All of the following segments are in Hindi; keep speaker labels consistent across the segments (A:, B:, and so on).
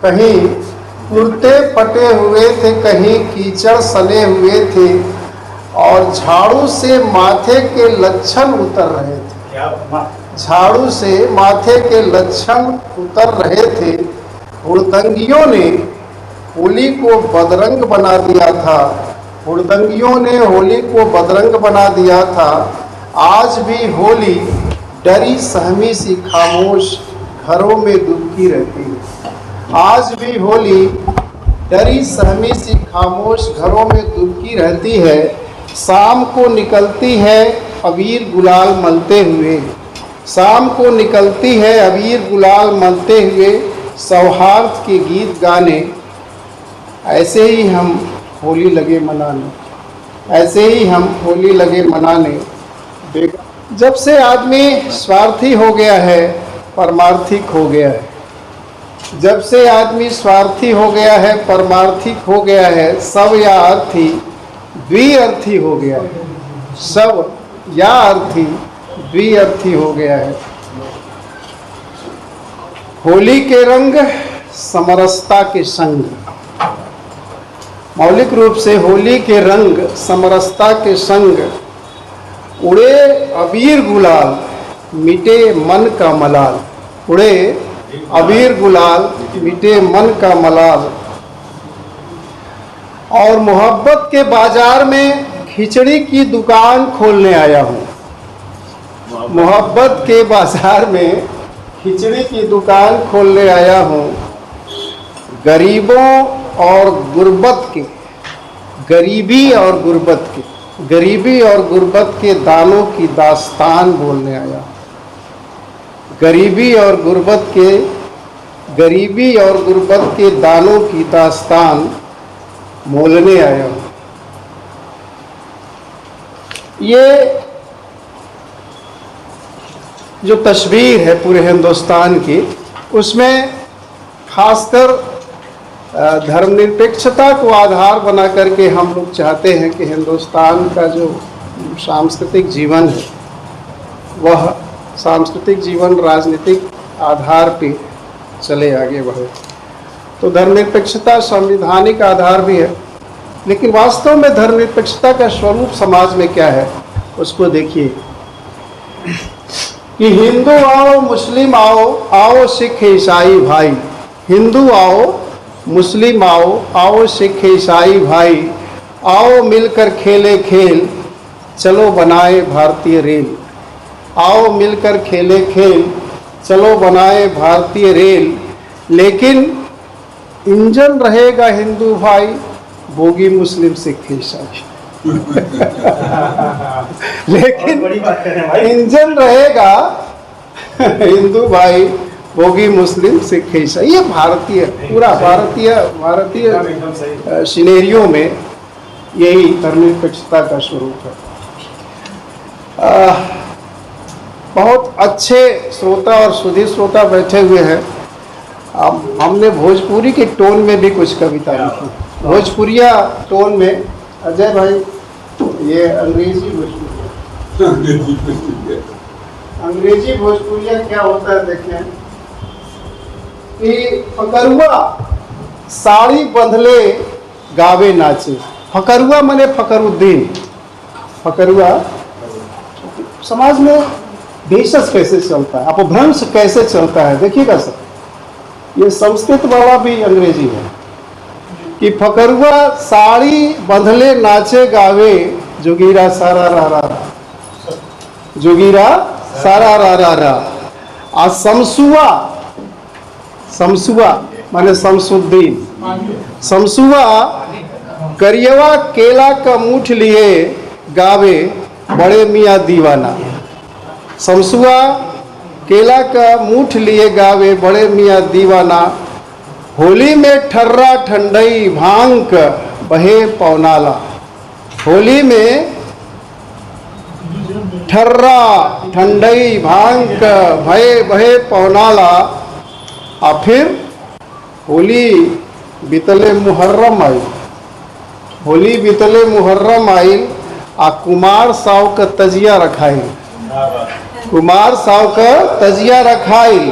A: कहीं कुर्ते फटे हुए थे, कहीं कीचड़ सने हुए थे और झाड़ू से माथे के लक्षण उतर रहे थे। झाड़ू से माथे के लक्षण उतर रहे थे। हुड़दंगियों ने होली को बदरंग बना दिया था। हुड़दंगियों ने होली को बदरंग बना दिया था। आज भी होली डरी सहमी सी खामोश घरों में दुबकी रहती है। आज भी होली डरी सहमी सी खामोश घरों में दुबकी रहती है। शाम को निकलती है अबीर गुलाल मलते हुए। शाम को निकलती है अबीर गुलाल मलते हुए, सौहार्द के गीत गाने। ऐसे ही हम होली लगे मनाने, ऐसे ही हम होली लगे मनाने। जब से आदमी स्वार्थी हो गया है, परमार्थिक हो गया है। जब से आदमी स्वार्थी हो गया है, परमार्थिक हो गया है, सब या अर्थी द्विअर्थी हो गया है। सब या अर्थी द्विअर्थी हो गया है। होली के रंग समरसता के संग। मौलिक रूप से होली के रंग समरसता के संग। उड़े अबीर गुलाल मिटे मन का मलाल। उड़े अबीर गुलाल मिटे मन का मलाल। और मोहब्बत के बाजार में खिचड़ी की दुकान खोलने आया हूँ। मोहब्बत के बाजार में खिचड़ी की दुकान खोलने आया हूँ। गरीबों और गुर्बत के, गरीबी और गुर्बत के, गरीबी और गुर्बत के दानों की दास्तान बोलने आया। गरीबी और गुर्बत के, गरीबी और गुर्बत के दानों की दास्तान मोलने आया हूँ। ये जो तस्वीर है पूरे हिंदुस्तान की, उसमें खासकर धर्मनिरपेक्षता को आधार बना करके हम लोग चाहते हैं कि हिंदुस्तान का जो सांस्कृतिक जीवन है, वह सांस्कृतिक जीवन राजनीतिक आधार पे चले आगे बढ़े। तो धर्मनिरपेक्षता संवैधानिक आधार भी है, लेकिन वास्तव में धर्मनिरपेक्षता का स्वरूप समाज में क्या है उसको देखिए कि हिंदू आओ मुस्लिम आओ, आओ सिख ईसाई भाई। हिंदू आओ मुस्लिम आओ, आओ सिख ईसाई भाई। आओ मिलकर खेले खेल, चलो बनाए भारतीय रेल। आओ मिलकर खेले खेल, चलो बनाए भारतीय रेल। लेकिन इंजन रहेगा हिंदू भाई, बोगी मुस्लिम सिख ईसाई। लेकिन इंजन रहेगा हिंदू भाई, बोगी मुस्लिम सिख ईसाई। ये भारतीय, पूरा भारतीय सिनेरियो में यही धर्मनिरपेक्षता का स्वरूप है। बहुत अच्छे श्रोता और सुधी श्रोता बैठे हुए हैं। हमने भोजपुरी के टोन में भी कुछ कविता लिखी, भोजपुरिया टोन में। अजय भाई, ये अंग्रेजी भोजपुरिया, अंग्रेजी भोजपुरिया क्या होता है देखें कि फकरुआ साड़ी बंधले गावे नाचे। फकरुआ माने फकरुद्दीन। फकरुआ समाज में भेषज कैसे चलता है, अपभ्रंश कैसे चलता है, देखिएगा सर। ये संस्कृत वाला भी अंग्रेजी है कि फकरुआ साड़ी बंधले नाचे गावे, जोगीरा सारा रा रा, जोगीरा सारा रा रा रा। आ शमसुआ, शमसुआ माने शमसुद्दीन। शमसुआ करियवा केला का मूठ लिए गावे, बड़े मियाँ दीवाना। शमसुआ केला का मूठ लिए गावे, बड़े मियाँ दीवाना। होली में ठर्रा ठंडई भांग बहे पौनाला। होली में ठर्रा ठंडई भांग भय बहे पौनाला। और फिर होली बीतले मुहर्रम आई। होली बीतले मुहर्रम आई आ कुमार साव का तजिया रखाई। कुमार साव का तजिया रखाई।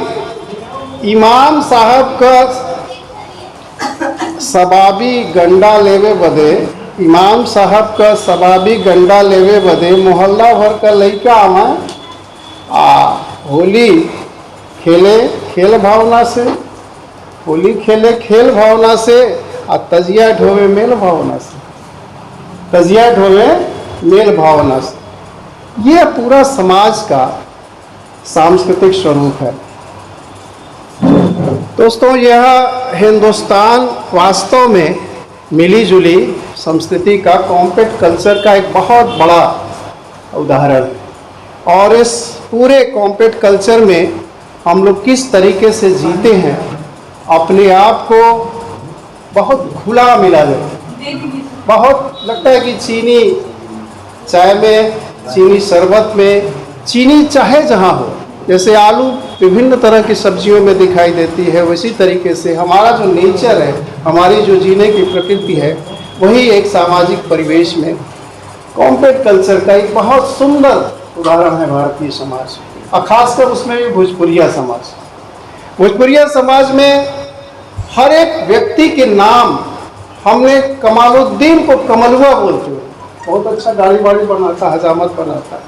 A: इमाम साहब का सबाबी गंडा लेवे बदे, इमाम साहब का सबाबी गंडा लेवे बदे मोहल्ला भर का लड़का आवा होली खेले खेल भावना से, होली खेले खेल भावना से, और तजिया ढोवे मेल भावना से, तजिया ढोवे मेल भावना से। यह पूरा समाज का सांस्कृतिक स्वरूप है। दोस्तों, यह हिंदुस्तान वास्तव में मिली जुली संस्कृति का, कॉम्पैक्ट कल्चर का एक बहुत बड़ा उदाहरण है। और इस पूरे कॉम्पैक्ट कल्चर में हम लोग किस तरीके से जीते हैं, अपने आप को बहुत खुला मिला जाए। बहुत लगता है कि चीनी चाय में, चीनी शरबत में, चीनी चाहे जहाँ हो, जैसे आलू विभिन्न तरह की सब्जियों में दिखाई देती है, उसी तरीके से हमारा जो नेचर है, हमारी जो जीने की प्रकृति है, वही एक सामाजिक परिवेश में कॉम्पैक्ट कल्चर का एक बहुत सुंदर उदाहरण है भारतीय समाज, और खासकर उसमें भी भोजपुरिया समाज। भोजपुरिया समाज में हर एक व्यक्ति के नाम, हमने कमालुद्दीन को कमलुआ बोलते हैं, बहुत अच्छा गाड़ी वाड़ी बनाता, हजामत बनाता,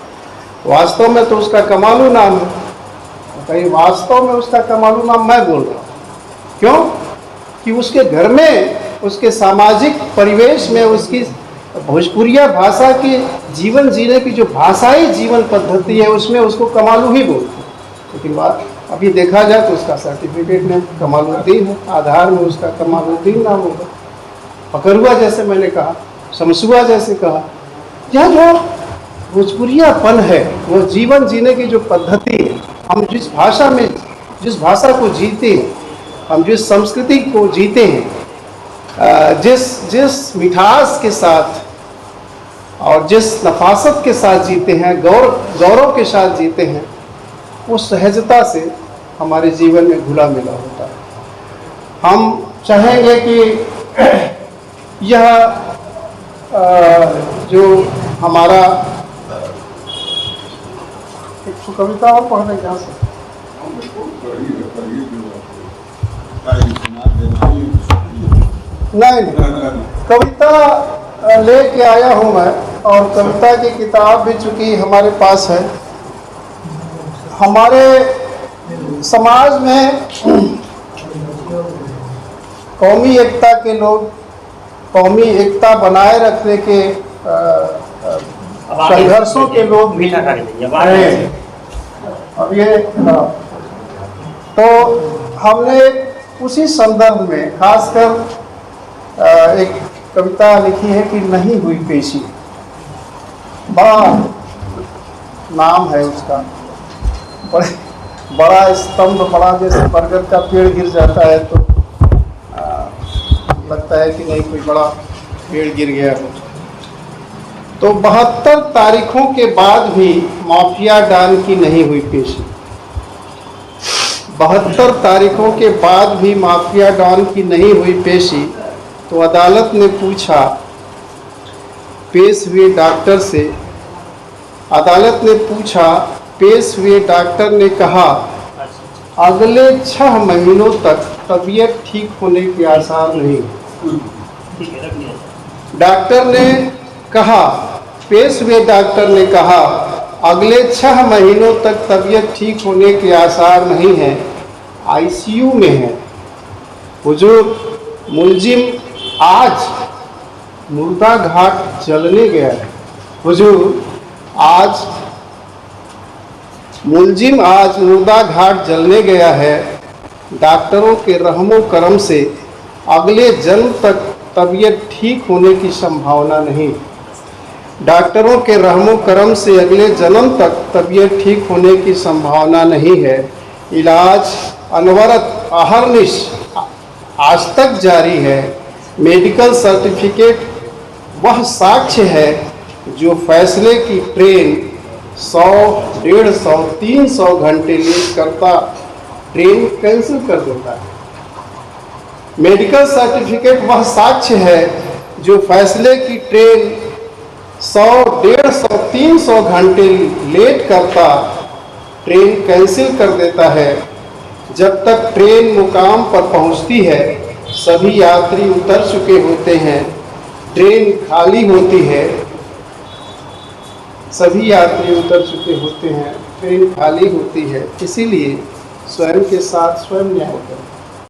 A: वास्तव में तो उसका कमालू नाम है, कहीं वास्तव में उसका कमालू नाम मैं बोल रहा हूँ। क्यों? कि उसके घर में, उसके सामाजिक परिवेश में, उसकी भोजपुरिया भाषा की जीवन जीने की जो भाषाई जीवन पद्धति है, उसमें उसको कमालू ही बोलते हैं। लेकिन बात अभी देखा जाए तो उसका सर्टिफिकेट में कमालुद्दीन है, आधार में उसका कमालुद्दीन नाम होगा। पकरुआ जैसे मैंने कहा, शमसुआ जैसे कहा, यह जो भोजपुरियापन है, वो जीवन जीने की जो पद्धति है, हम जिस भाषा में, जिस भाषा को जीते हैं, हम जिस संस्कृति को जीते हैं, जिस मिठास के साथ और जिस नफासत के साथ जीते हैं, गौरव के साथ जीते हैं, वो सहजता से हमारे जीवन में घुला मिला होता है। हम चाहेंगे कि यह जो हमारा एक कविता और पढ़ने यहाँ से नहीं, कविता लेके आया हूँ मैं, और कविता की किताब भी चूंकि हमारे पास है। हमारे समाज में कौमी एकता के लोग, कौमी एकता बनाए रखने के संघर्षों के लोग भी हैं। अब ये तो हमने उसी संदर्भ में खासकर एक कविता लिखी है कि नहीं हुई पेशी, बड़ा नाम है उसका, बड़ा स्तंभ, बड़ा जैसे बरगद का पेड़ गिर जाता है तो लगता है कि नहीं कोई बड़ा पेड़ गिर गया हो। तो 72 तारीखों के बाद भी माफिया डॉन की नहीं हुई पेशी। 72 तारीखों के बाद भी माफिया डॉन की नहीं हुई पेशी। तो अदालत ने पूछा पेश हुए डॉक्टर से, अदालत ने पूछा, पेश हुए डॉक्टर ने कहा अगले 6 महीनों तक तबीयत ठीक होने के आसार नहीं। डॉक्टर ने कहा, पेश हुए डॉक्टर ने कहा अगले 6 महीनों तक तबीयत ठीक होने के आसार नहीं है, आईसीयू में है। हुजूर, मुलजिम आज मुर्दा घाट जलने गया है। हुजूर, आज मुलजिम आज मुर्दा घाट जलने गया है। डॉक्टरों के रहमो करम से अगले जन्म तक तबीयत ठीक होने की संभावना नहीं। डॉक्टरों के रहमो करम से अगले जन्म तक तबीयत ठीक होने की संभावना नहीं है। इलाज अनवरत अहरनिश आज तक जारी है। मेडिकल सर्टिफिकेट वह साक्ष्य है जो फैसले की ट्रेन 100, 150, 300 घंटे लेट करता ट्रेन कैंसिल कर देता है। मेडिकल सर्टिफिकेट वह साक्ष्य है जो फैसले की ट्रेन 100, 150, 300 घंटे लेट करता ट्रेन कैंसिल कर देता है। जब तक ट्रेन मुकाम पर पहुंचती है सभी यात्री उतर चुके होते हैं, ट्रेन खाली होती है। सभी यात्री उतर चुके होते हैं, ट्रेन खाली होती है, इसीलिए स्वयं के साथ स्वयं न्याय करें।